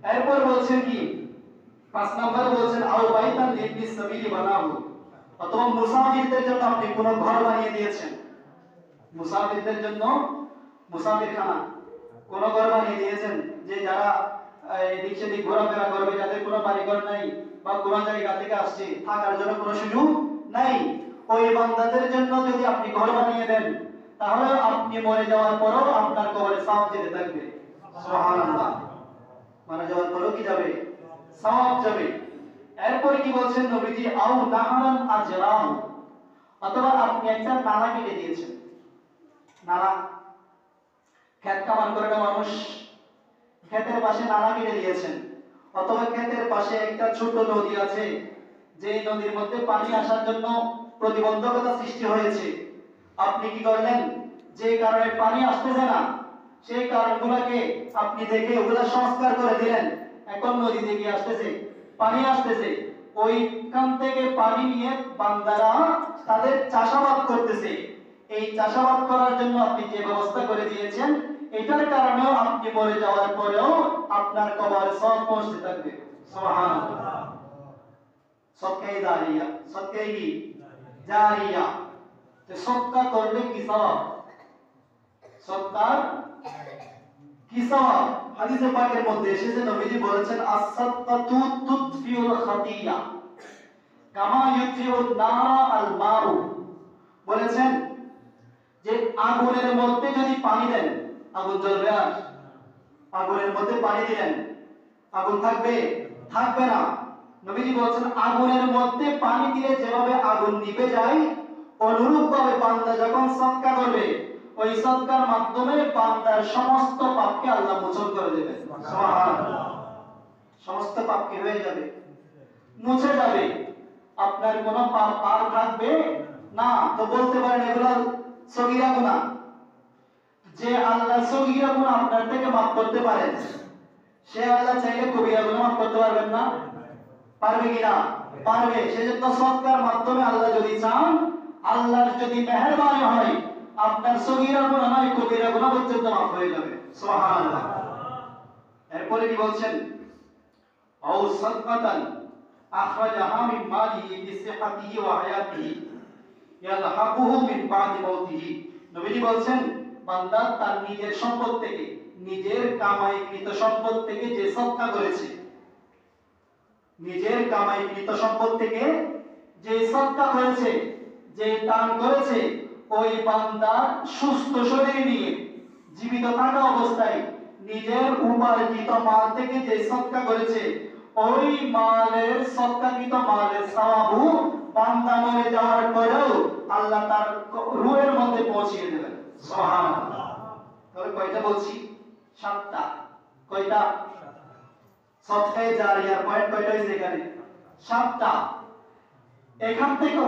এরপর বলছেন কি 5 নম্বরে বলছেন আও বাইতান লিবনি সাবিলি বানাহু, অথবা মুসাফিরদের জন্য আপনি কোন ঘর বানিয়ে দিয়েছেন, মুসাফিরদের জন্য মুসাফিরখানা কোন ঘর বানিয়ে দিয়েছেন, যে যারা এদিক সেদিক ঘোরাফেরা করবে, যাদের কোনো বাড়িঘর নাই বা কোন জায়গা থেকে আসছে থাকার জন্য কোনো সুযোগ নাই, ওই বান্দাদের জন্য যদি আপনি ঘর বানিয়ে দেন, তাহলে আপনি মরে যাওয়ার পরও আপনার কবরে সওয়াব যেতে থাকবে। সুবহানাল্লাহ। মারা যাওয়ার পরও কি যাবে? সওয়াব যাবে। এরপর কি বলছেন নবীজি আও নাহারান আজরাম, অথবা আপনি একটা নালা কেটে দিয়েছেন, নালা, ক্ষেত কামান করে না মানুষ, ক্ষেতের পাশে নালা কেটে দিয়েছেন, অথবা ক্ষেতের পাশে একটা ছোট নদী আছে, যে নদীর মধ্যে পানি আসার জন্য প্রতিবন্ধকতা সৃষ্টি হয়েছে, আপনি কি করলেন, যে কারণে পানি আসতেছে না সেই কারণগুলোকে আপনি দেখে ওগুলা সংস্কার করে দিলেন, এখন নদী থেকে আসতেছে, পানি আসতেছে, ওইখান থেকে পানি নিয়ে বান্দারা তাদের চাষাবাদ করতেছে, এই চাষাবাদ করার জন্য আপনি যে ব্যবস্থা করে দিয়েছেন, এটার কারণেও আপনি মরে যাওয়ার পরেও আপনার কবরে সওয়াব পৌঁছতে থাকবে। সুবহানাল্লাহ। সদকায়ে জারিয়া, সদকায়ে কি জারিয়া, তো সদকা করলে কি সওয়াব, সদকার কি সওয়াব? হাদিসে পাকের মধ্যে এসেছে, নবীজি বলেছেন as-সাদকাতু তুতফিউল খাতিয়া কামা ইউতফিউন নারা আল মাউ, বলেছেন যে আগুনের মধ্যে যদি পানি দেন আগুন জ্বলবে? আর আগুনের মধ্যে পানি দিলেন আগুন থাকবে? থাকবে না। নবীজি বলেছেন আগুনের মধ্যে পানি দিলে যেভাবে আগুন নিভে যায়, অনুরূপ ভাবে বান্দা যখন সদকা করবে, ওই সদকার মাধ্যমে বান্দার সমস্ত পাপকে আল্লাহ মোচন করে দেবেন। সুবহানাল্লাহ। সমস্ত পাপ কি হয়ে যাবে? মুছে যাবে, আপনার কোনো পাপ আর থাকবে না। তো বলতে পারেন এগুলো সগীরা গুনাহ, যে আল্লাহ সগীরা গুনাহ আপনার থেকে মাফ করতে পারেন, সে আল্লাহ চাইলে কবিরা গুনাহ মাফ করতে পারবেন না? পারবে কিনা? পারবে। সেজন্য সদকার মাধ্যমে আল্লাহ যদি চান, আল্লাহর যদি মেহেরবানি হয়, আপনার সগীরা গুনাহ নয় কবিরা গুনাহ পর্যন্ত মাফ হয়ে যাবে। সুবহানাল্লাহ। এরপরে কি বলছেন আও সাদকাতান আখরাজাহা মিন মালিহি বিসিহাতিহি ওয়া হায়াতিহি ইয়ালহাকুহু মিন বাদি মাউতিহি, নবীজি বলছেন বান্দা তার নিজের সম্পদ থেকে, নিজের কামাইকৃত সম্পদ থেকে যে সদকা করেছে, নিজের কামাইকৃত সম্পদ থেকে যে সদকা করেছে, যে দান করেছে, ওই বান্দা সুস্থ শরীর নিয়ে জীবিত থাকা অবস্থায় নিজের উপার্জিত মাল থেকে যে সদকা করেছে, ওই মালের সদকাকৃত মালের সওয়াবু বান্দা মরে যাওয়ার পরেও আল্লাহ তার রূহের মধ্যে পৌঁছিয়ে দেবেন। সুবহানাল্লাহ। তাহলে কয়টা বলছি? 7টা। কয়টা? সদকায়ে জারিয়ার পয়েন্ট কয়টা হইছে এখানে? 7টা। এখান থেকে